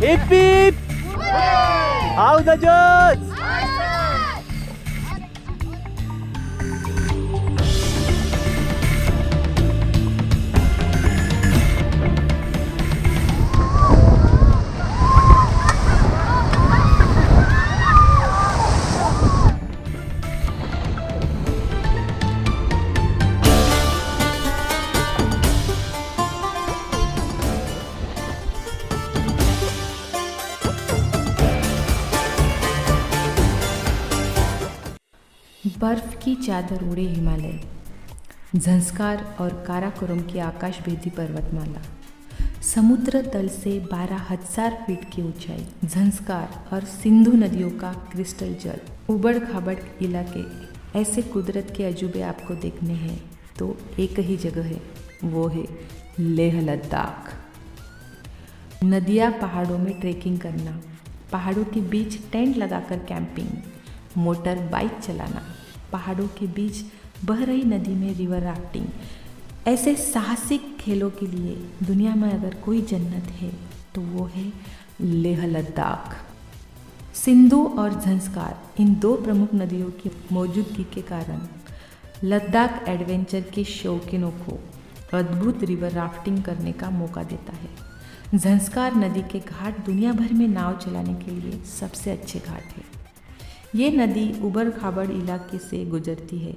Hip hip! How the judge? बर्फ की चादर उड़े हिमालय, झंस्कार और काराकोरम की आकाशभेदी पर्वतमाला, समुद्र तल से 12,000 फीट की ऊंचाई, झंस्कार और सिंधु नदियों का क्रिस्टल जल, उबड़ खाबड़ इलाके, ऐसे कुदरत के अजूबे आपको देखने हैं तो एक ही जगह है, वो है लेह लद्दाख। नदियाँ पहाड़ों में ट्रेकिंग करना, पहाड़ों के बीच टेंट लगाकर कैंपिंग, मोटर बाइक चलाना, पहाड़ों के बीच बह रही नदी में रिवर राफ्टिंग, ऐसे साहसिक खेलों के लिए दुनिया में अगर कोई जन्नत है तो वो है लेह लद्दाख। सिंधु और झंस्कार इन दो प्रमुख नदियों की मौजूदगी के कारण लद्दाख एडवेंचर के शौकीनों को अद्भुत रिवर राफ्टिंग करने का मौका देता है। झंस्कार नदी के घाट दुनिया भर में नाव चलाने के लिए सबसे अच्छे घाट है। ये नदी उबड़ खाबड़ इलाके से गुजरती है,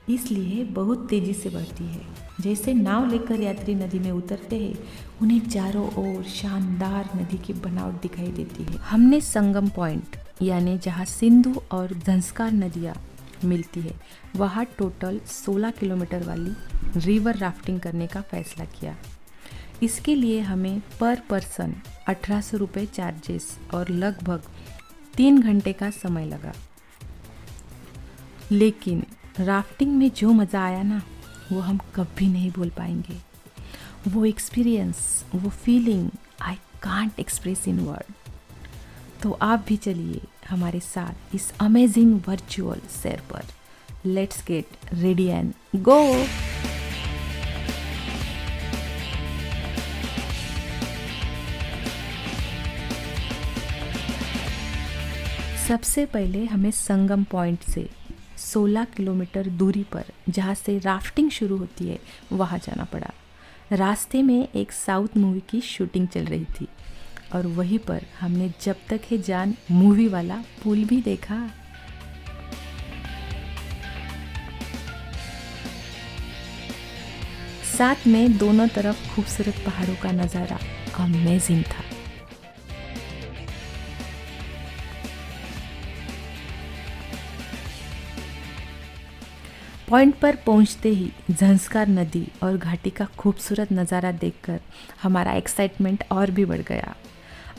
इसलिए बहुत तेज़ी से बढ़ती है। जैसे नाव लेकर यात्री नदी में उतरते हैं, उन्हें चारों ओर शानदार नदी की बनावट दिखाई देती है। हमने संगम पॉइंट यानी जहाँ सिंधु और झंस्कार नदियाँ मिलती है, वहाँ टोटल 16 किलोमीटर वाली रिवर राफ्टिंग करने का फैसला किया। इसके लिए हमें पर पर्सन 1800 रुपये चार्जेस और लगभग 3 घंटे का समय लगा। लेकिन राफ्टिंग में जो मज़ा आया ना, वो हम कभी नहीं भूल पाएंगे। वो एक्सपीरियंस, वो feeling I can't express in word. तो आप भी चलिए हमारे साथ इस अमेजिंग वर्चुअल सैर पर। Let's get ready and go. सबसे पहले हमें संगम पॉइंट से 16 किलोमीटर दूरी पर जहाँ से राफ्टिंग शुरू होती है वहाँ जाना पड़ा। रास्ते में एक साउथ मूवी की शूटिंग चल रही थी और वहीं पर हमने जब तक है जान मूवी वाला पुल भी देखा। साथ में दोनों तरफ खूबसूरत पहाड़ों का नज़ारा अमेजिंग था। पॉइंट पर पहुंचते ही झंस्कार नदी और घाटी का खूबसूरत नज़ारा देखकर हमारा एक्साइटमेंट और भी बढ़ गया।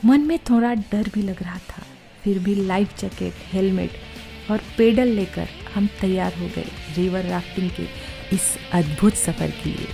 मन में थोड़ा डर भी लग रहा था, फिर भी लाइफ जैकेट, हेलमेट और पेडल लेकर हम तैयार हो गए रिवर राफ्टिंग के इस अद्भुत सफ़र के लिए।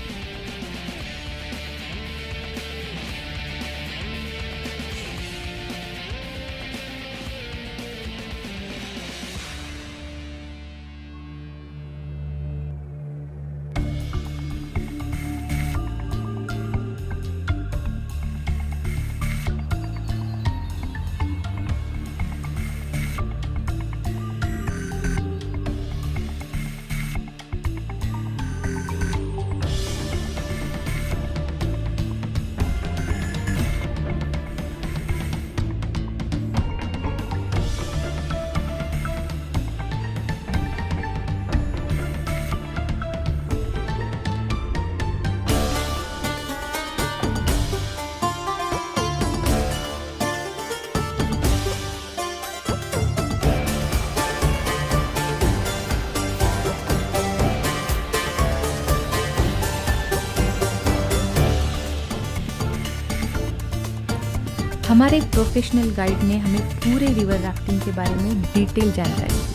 हमारे प्रोफेशनल गाइड ने हमें पूरे रिवर राफ्टिंग के बारे में डिटेल जानकारी दी।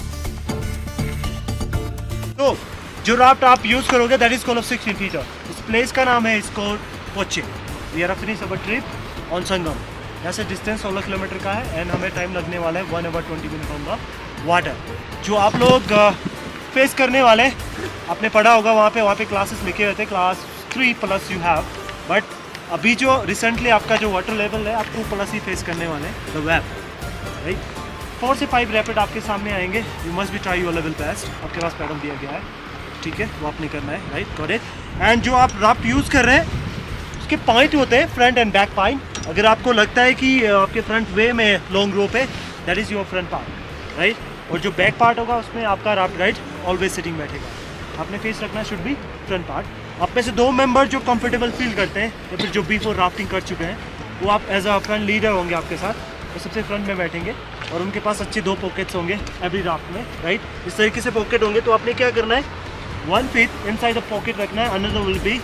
तो जो राफ्ट आप यूज करोगे दैट इज कॉल्ड 16 फीटर। इस प्लेस का नाम है इसको Kochi. We are finish our trip on Sangam. यहाँ से डिस्टेंस 16 किलोमीटर का है एंड हमें टाइम लगने वाला है 1 hour 20 minutes on the water. जो आप लोग फेस करने वाले आपने पढ़ा होगा वहाँ पे क्लासेस लिखे हुए थे, क्लास 3+ यू हैव, बट अभी जो रिसेंटली आपका जो वाटर लेवल है आपको प्लस ही फेस करने वाले हैं, द वेब, राइट। 4 से 5 रैपिड आपके सामने आएंगे। You must be try your level best. आपके पास पैडल दिया गया है, ठीक है, वो आपने करना है, राइट, गॉट इट। एंड जो आप राफ्ट यूज़ कर रहे हैं उसके पॉइंट होते हैं फ्रंट एंड बैक पॉइंट। अगर आपको लगता है कि आपके फ्रंट वे में लॉन्ग रोप है, that is your front part, right. और जो बैक पार्ट होगा उसमें आपका राफ्ट गाइड ऑलवेज सिटिंग बैठेगा। आपने फेस रखना शुड बी फ्रंट पार्ट। आप में से 2 मेंबर जो कंफर्टेबल फील करते हैं या फिर जो बिफोर राफ्टिंग कर चुके हैं वो आप एज अ फ्रंट लीडर होंगे आपके साथ, वो सबसे फ्रंट में बैठेंगे और उनके पास अच्छे 2 पॉकेट्स होंगे एवरी राफ्ट में, राइट। इस तरीके से पॉकेट होंगे तो आपने क्या करना है, 1 फीट इनसाइड द पॉकेट रखना है, अनदर विल बी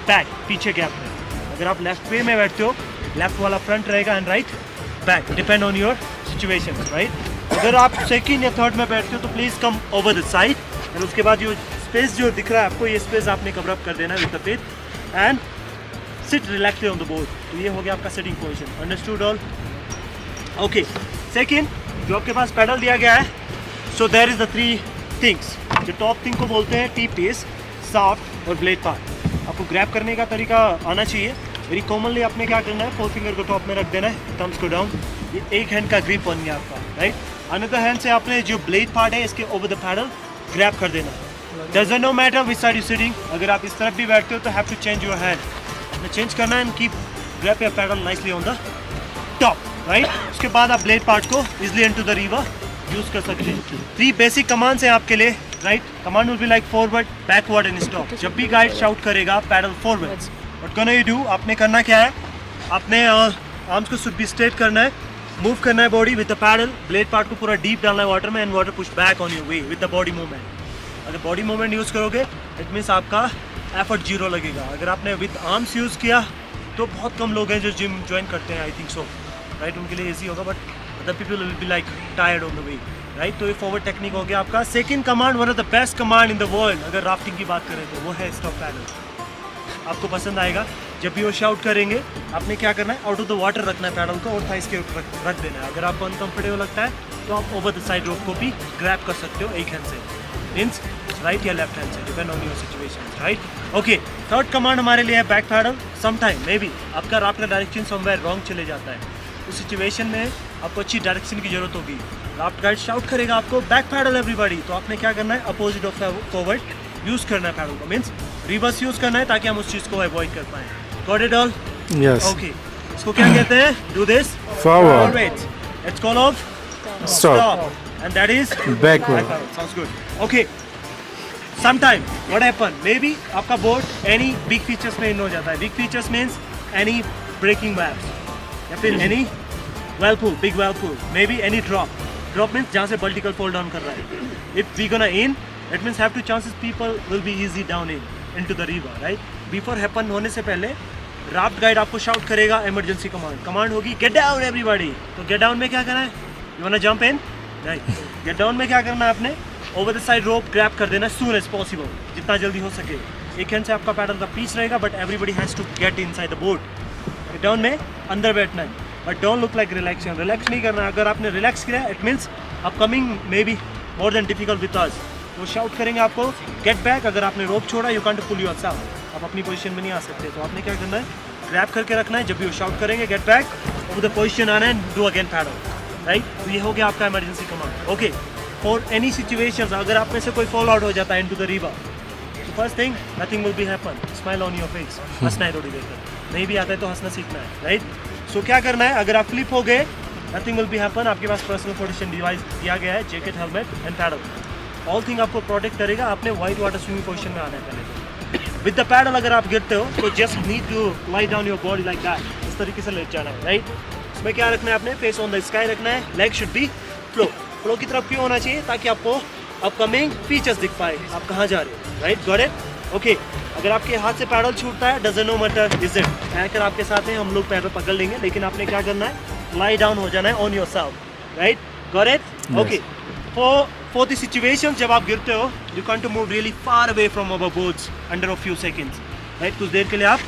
बैक, पीछे गैप में। अगर आप लेफ्ट वे में बैठते हो, लेफ्ट वाला फ्रंट रहेगा and right back, depend on your situation, right. अगर आप सेकंड या थर्ड में बैठते हो तो please come over the side and उसके बाद जो स्पेस जो दिख रहा है आपको, ये स्पेस आपने कवर अप कर देना है with the feet and sit relaxly on the board. तो ये हो गया आपका sitting position, understood all? Okay, second जो आपके पास पैडल दिया गया है, so there is the 3 things. जो टॉप थिंग को बोलते हैं टी पीस, शाफ्ट और ब्लेड पार्ट। आपको ग्रैब करने का तरीका आना चाहिए। वेरी कॉमनली आपने क्या करना है, 4 फिंगर को टॉप में रख देना है, थम्स को डाउन, ये एक हैंड का ग्रिप बन गया आपका, राइट। अनदर हैंड से आपने जो ब्लेड पार्ट है इसके ओवर द पैडल ग्रैब कर देना। Doesn't no matter which side you sitting, अगर आप इस तरफ भी बैठते हो तो have to change your hand, आपने चेंज करना है and keep grab your paddle nicely on the top, right. उसके बाद आप ब्लेड पार्ट को easily into the river use कर सकते हैं। 3 बेसिक कमांड्स हैं आपके लिए, right. Command will be like forward, backward and stop. जब भी गाइड शाउट करेगा paddle forward, what can you do, आपने करना क्या है, आपने आर्म्स को शुड बी स्ट्रेट करना है, मूव करना है body with the paddle, blade part को पूरा डीप डालना है वाटर में and water push back on your way with the body movement. अगर बॉडी मूवमेंट यूज़ करोगे इट मीन्स आपका एफर्ट 0 लगेगा। अगर आपने विद आर्म्स यूज़ किया तो बहुत कम लोग हैं जो जिम ज्वाइन करते हैं, आई थिंक सो, राइट। उनके लिए ईजी होगा but other people will be like tired on the way, right. तो ये फॉरवर्ड टेक्निक हो गया आपका। Second command, one of the best command in the world अगर राफ्टिंग की बात करें तो वो है स्टॉप पैडल। आपको पसंद आएगा। जब भी वो शाउट करेंगे आपने क्या करना है, आउट ऑफ द वाटर रखना है पैडल को और थाइस के ऊपर रख देना है। अगर आपको अनकंफर्टेबल लगता है तो आप ओवर द साइड रोप को भी ग्रैब कर सकते हो एक हैंड से, मीन्स राइट या लेफ्ट हैंड से, depend on your situation, right. Okay, third command हमारे लिए है back paddle. Sometime may be आपका राफ्ट का डायरेक्शन समवेयर रॉन्ग चले जाता है, उस सिचुएशन में आपको अच्छी डायरेक्शन की जरूरत होगी। राफ्ट गाइड शाउट करेगा आपको बैक पैडल एवरीबॉडी, तो आपने क्या करना है, अपोजिट ऑफ फॉरवर्ड यूज़ करना है पैडल को, मीन्स रिवर्स यूज़ करना है ताकि हम उस चीज़ को अवॉइड कर पाएँ। Got it all? Yes. Okay, इसको क्या कहते हैं, do this Forward. It's call of Stop. and that is Backward. sounds good. Okay, sometime what happen, maybe आपका boat any big features में इन हो जाता है। big features means any breaking waves या फिर any whirlpool, big whirlpool, maybe any drop means जहाँ से vertical fall down कर रहा है। if we gonna in, it means have to chances people will be easy down into the river, right? before happen होने से पहले raft guide आपको shout करेगा इमरजेंसी कमांड होगी, गेट डाउन एवरीबॉडी। तो गेट डाउन में क्या करना है, you want to jump in, right. Get down में क्या करना है, आपने over the side rope grab कर देना सून एज पॉसिबल, जितना जल्दी हो सके। एक हैंड से आपका पैडल का पीस रहेगा but everybody has to get inside the boat. Get down में अंदर बैठना है but don't look like relaxation, relax नहीं करना। अगर आपने रिलैक्स किया it means upcoming may be more then difficult with us, तो शाउट करेंगे आपको गेट बैक। अगर आपने रोप छोड़ा यू कांट पुल योरसेल्फ, आप अपनी पोजीशन में नहीं आ सकते, तो आपने क्या करना है, ग्रैब करके रखना है। जब भी वो शाउट करेंगे get back, over the position आना है, डू अगेन पैडल, राइट। तो ये हो गया आपका emergency command. Okay, for any situations अगर आप में से कोई फॉल आउट हो जाता है इनटू द रिवर, तो first thing nothing will be happen, smile on your face. हंसना है थोड़ी देर तक, नहीं भी आता है तो हंसना सीखना है, राइट। सो क्या करना है, अगर आप फ्लिप हो गए नथिंग विल बी हैपन, आपके पास पर्सनल प्रोटेक्शन डिवाइस दिया गया है, jacket, helmet and paddle, all thing आपको प्रोटेक्ट करेगा। आपने वाइट वाटर स्विमिंग पोजीशन में आना है पहले। विद द पैडल अगर आप गिरते हो तो just need to lie down your body like that, इस तरीके से लेट जाना है, राइट। इसमें क्या रखना है, आपने फेस ऑन द स्काई रखना है, लेग शुड बी फ्लो की तरफ क्यों होना चाहिए, ताकि आपको अपकमिंग फीचर्स दिख पाए आप कहाँ जा रहे हो, राइट। Got it? ओके, अगर आपके हाथ से पैडल छूटता है doesn't no matter is it, अगर आपके साथ हैं हम लोग पैडल पकड़ लेंगे, लेकिन आपने क्या करना है, लाई डाउन हो जाना है on your self, right. Got it? Okay, for the situation जब आप गिरते हो you can't move really far away from our boats under a few seconds, right। कुछ देर के लिए आप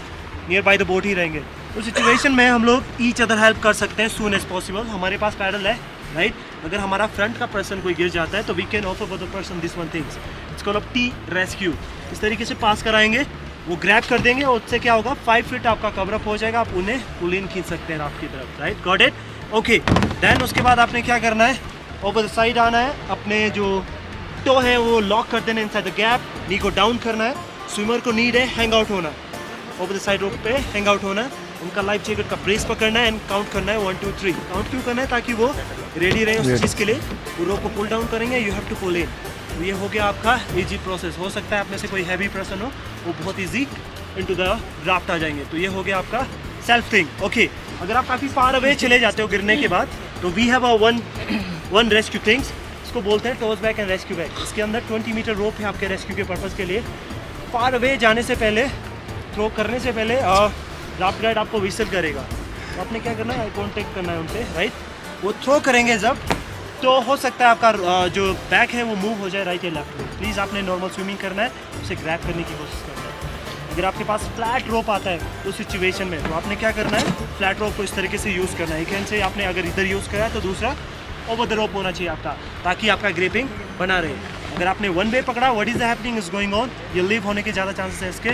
नियर बाय द बोट ही रहेंगे। उस सिचुएशन में हम लोग ईच अदर हेल्प कर सकते हैं सून एज पॉसिबल। हमारे पास पैडल है, राइट। अगर हमारा फ्रंट का पर्सन कोई गिर जाता है तो we can offer for the person this one things, it's called T rescue. इस तरीके से पास कराएंगे वो ग्रैब कर देंगे और उससे क्या होगा 5 फीट आपका कवर अप हो जाएगा, आप उन्हें पुल इन खींच सकते हैं राफ्ट की तरफ, right, got it, okay. Then उसके बाद आपने क्या करना है, ओवर द साइड आना है, अपने जो टो है वो लॉक कर देना इनसाइड द गैप, नी को डाउन करना है, स्विमर को नीड है हैंग आउट होना, ओवर द साइड रोप पे हैंग आउट होना है, उनका लाइफ जैकेट का ब्रेस पकड़ना है एंड काउंट करना है 1 2 3। काउंट क्यों करना है, ताकि वो रेडी रहे उस चीज़ के लिए, वो रोप को पुल डाउन करेंगे, यू हैव टू पुल इन। तो ये हो गया आपका इजी प्रोसेस। हो सकता है आप में से कोई हैवी पर्सन हो, वो बहुत ईजी इनटू द राफ्ट आ जाएंगे। तो ये हो गया आपका सेल्फ थिंग, ओके। अगर आप काफ़ी फार अवे चले जाते हो गिरने के बाद, तो we have a one rescue things, इसको बोलते हैं toss bag and rescue bag. इसके अंदर 20 मीटर रोप है आपके रेस्क्यू के पर्पज़ के लिए। फार अवे जाने से पहले, थ्रो करने से पहले राफ्ट गाइड आपको विसल करेगा, तो आपने क्या करना है, आई कॉन्टेक्ट करना है उनसे, राइट। वो थ्रो करेंगे जब, तो हो सकता है आपका जो बैक है वो मूव हो जाए राइट या लेफ्ट में। प्लीज़ आपने नॉर्मल स्विमिंग करना है, उसे ग्रैब करने की कोशिश करना है। अगर आपके पास फ्लैट रोप आता है उस सिचुएशन में, तो आपने क्या करना है, फ्लैट रोप को इस तरीके से यूज़ करना है। एक हैंड से आपने अगर इधर यूज़ करा है तो दूसरा ओवर द रोप होना चाहिए आपका, ताकि आपका ग्रिपिंग बना रहे। अगर आपने वन वे पकड़ा, what is the happening is going on, ये लीव होने के ज़्यादा चांसेस है इसके,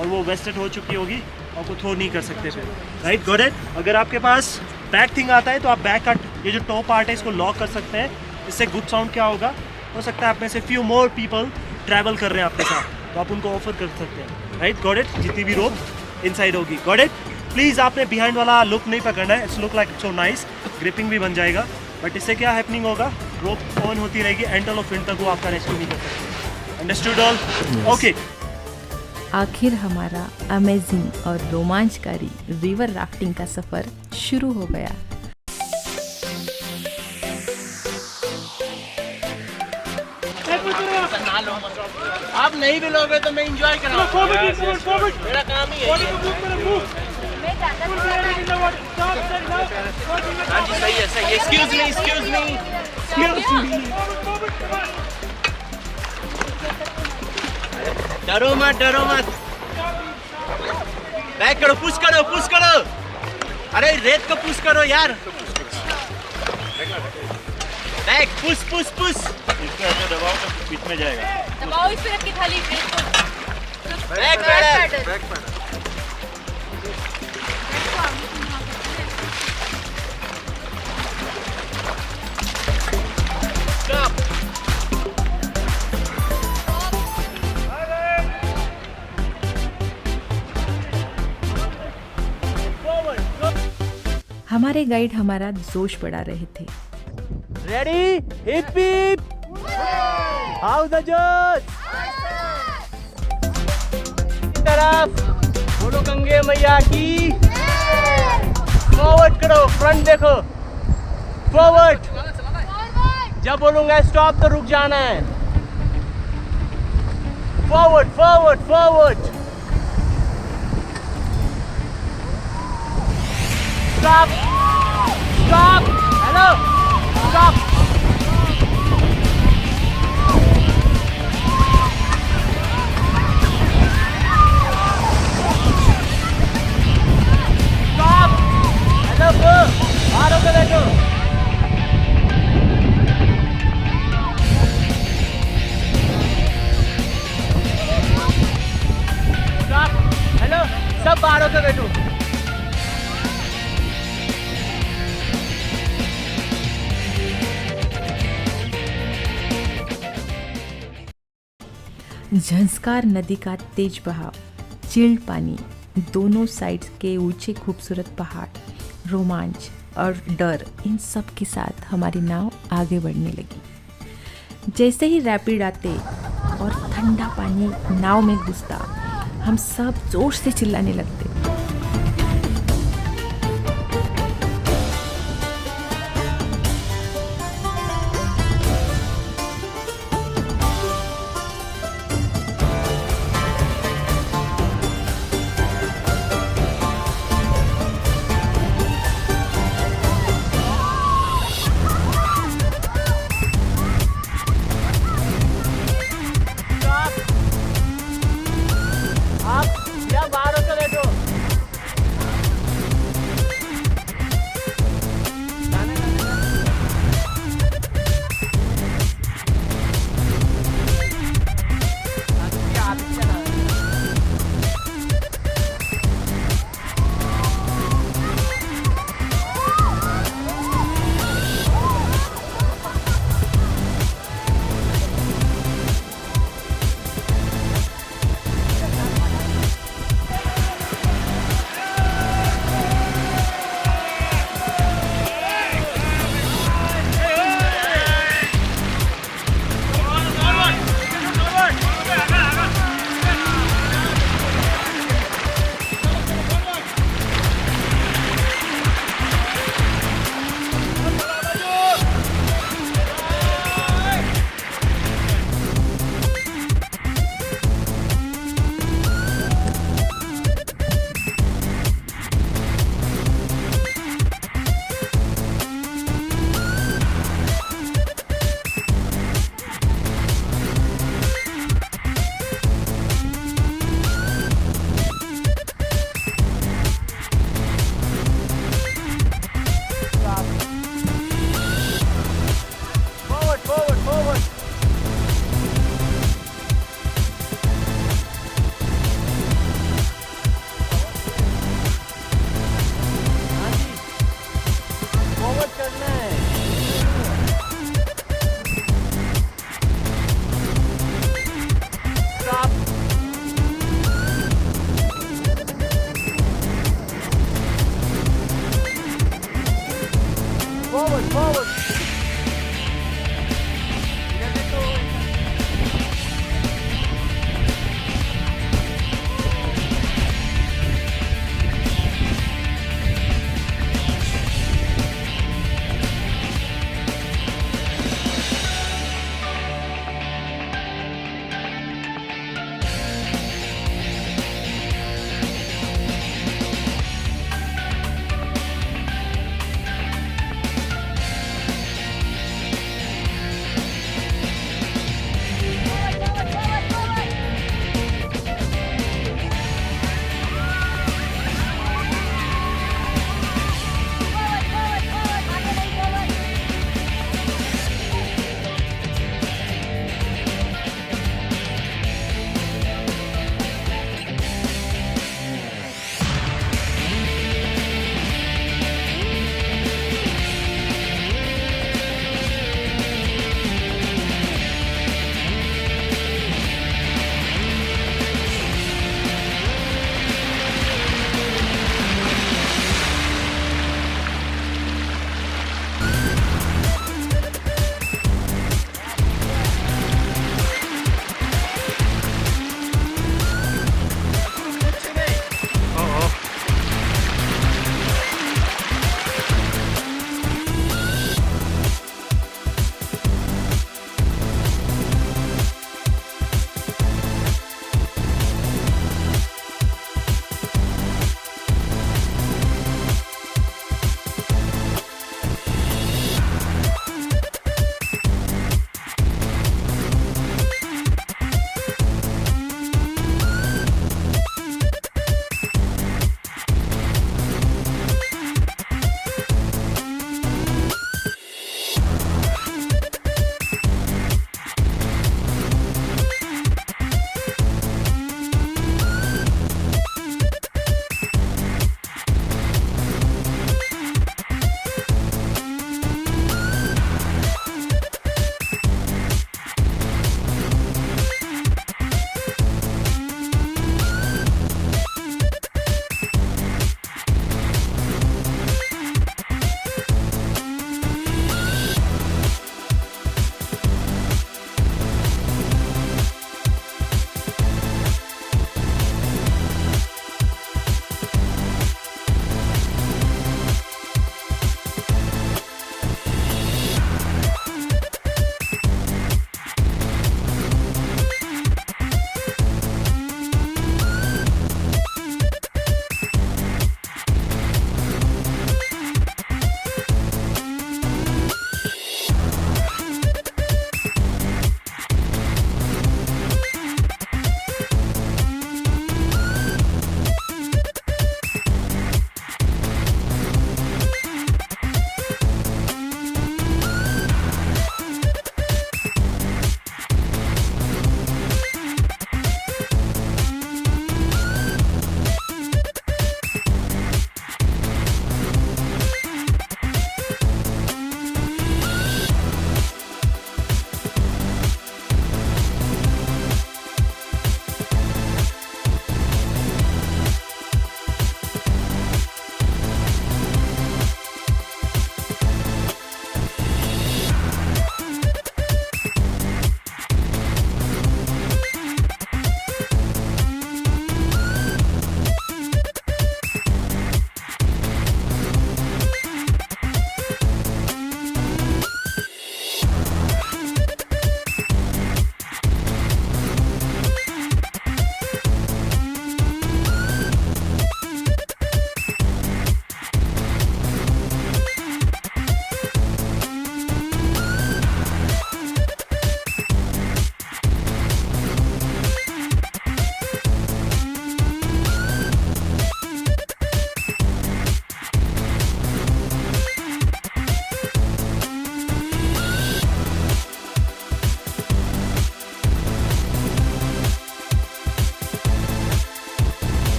और वो वेस्टेड हो चुकी होगी, आपको थ्रो नहीं कर सकते फिर, राइट, गॉट इट। अगर आपके पास बैक थिंग आता है तो आप बैक का ये जो टॉप पार्ट है इसको लॉक कर सकते हैं। इससे गुड साउंड क्या होगा, हो सकता है आप में से फ्यू मोर पीपल ट्रैवल कर रहे हैं आपके साथ, तो आप उनको ऑफर कर सकते हैं, राइट, गॉट इट। जितनी भी रोप इनसाइड होगी, गॉट इट। प्लीज़ आपने बिहाइंड वाला लुक नहीं पकड़ना है, it's look like so nice, gripping भी बन जाएगा, बट इससे क्या हैपनिंग होगा, रोप ऑन होती रहेगी, एंटल ऑफ विंड तक वो आपका रेस्क्यू नहीं कर सकते। Understood all, okay. आखिर हमारा अमेजिंग और रोमांचकारी रिवर राफ्टिंग का सफ़र शुरू हो गया। आप नहीं भी लोगे तो मैं एंजॉय कराऊंगा, मेरा काम ही है। हाँ जी, सही है, सही है। Excuse me, excuse me, excuse me. डरो मत, डरो मत, बैक करो, पुश करो, पुश करो, अरे रेत को पुश करो यार, बैक पुश पुश पुश, इसको ऐसे दबाओ तो बीच में जाएगा, दबाओ इस पे रख के खाली रेत को, back paddle, back paddle. Stop. हमारे गाइड हमारा जोश बढ़ा रहे थे। Ready, hip hip, how the जोश, तरफ बोलो गंगे मैया की, फॉरवर्ड करो, फ्रंट देखो, फॉरवर्ड, जब बोलूंगा स्टॉप तो रुक जाना है, forward forward forward, stop stop, hello stop, stop, hello go, बाहर होकर बैठो, स्टॉप, हेलो, सब बाहर होकर बैठो। झंस्कार नदी का तेज बहाव, चिल्ड पानी, दोनों साइड्स के ऊंचे खूबसूरत पहाड़, रोमांच और डर, इन सब के साथ हमारी नाव आगे बढ़ने लगी। जैसे ही रैपिड आते और ठंडा पानी नाव में घुसता, हम सब जोर से चिल्लाने लगते। आप या बाहर होकर बैठो।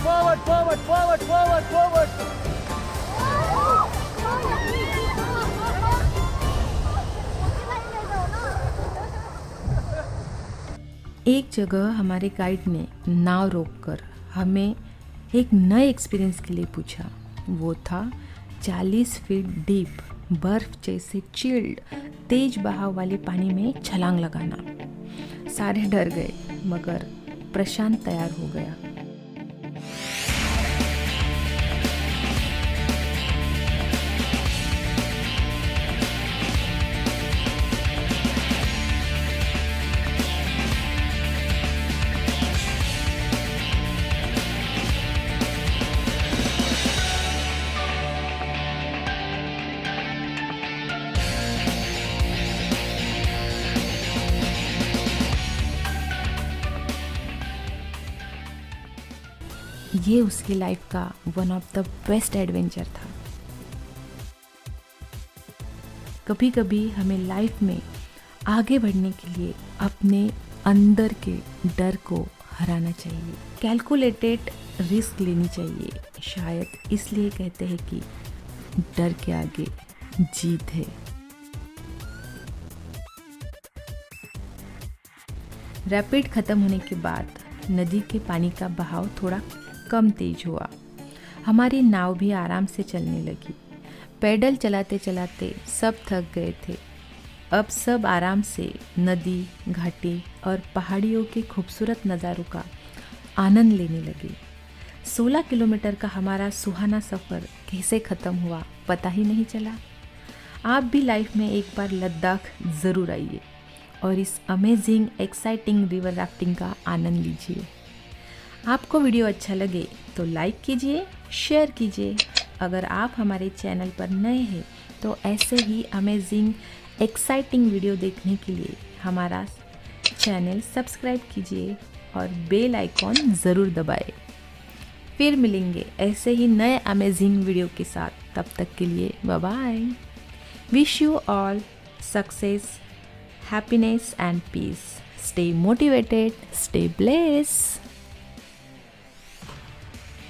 forward, forward, forward, forward, forward. एक जगह हमारे गाइड ने नाव रोककर हमें एक नए एक्सपीरियंस के लिए पूछा। वो था 40 फीट डीप बर्फ जैसे चिल्ड तेज बहाव वाले पानी में छलांग लगाना। सारे डर गए मगर प्रशांत तैयार हो गया। ये उसकी लाइफ का one of the best adventure था। कभी कभी हमें लाइफ में आगे बढ़ने के लिए अपने अंदर के डर को हराना चाहिए, कैलकुलेटेड रिस्क लेनी चाहिए। शायद इसलिए कहते हैं कि डर के आगे जीत है। रैपिड खत्म होने के बाद नदी के पानी का बहाव थोड़ा कम तेज हुआ। हमारी नाव भी आराम से चलने लगी। पैडल चलाते चलाते सब थक गए थे। अब सब आराम से नदी, घाटी और पहाड़ियों के खूबसूरत नज़ारों का आनंद लेने लगे। 16 किलोमीटर का हमारा सुहाना सफ़र कैसे ख़त्म हुआ पता ही नहीं चला। आप भी लाइफ में एक बार लद्दाख ज़रूर आइए और इस अमेजिंग एक्साइटिंग रिवर राफ्टिंग का आनंद लीजिए। आपको वीडियो अच्छा लगे तो लाइक कीजिए, शेयर कीजिए। अगर आप हमारे चैनल पर नए हैं तो ऐसे ही अमेजिंग एक्साइटिंग वीडियो देखने के लिए हमारा चैनल सब्सक्राइब कीजिए और बेल आइकॉन ज़रूर दबाएं। फिर मिलेंगे ऐसे ही नए अमेजिंग वीडियो के साथ। तब तक के लिए bye bye. Wish you all success, happiness and peace. Stay motivated, stay blessed.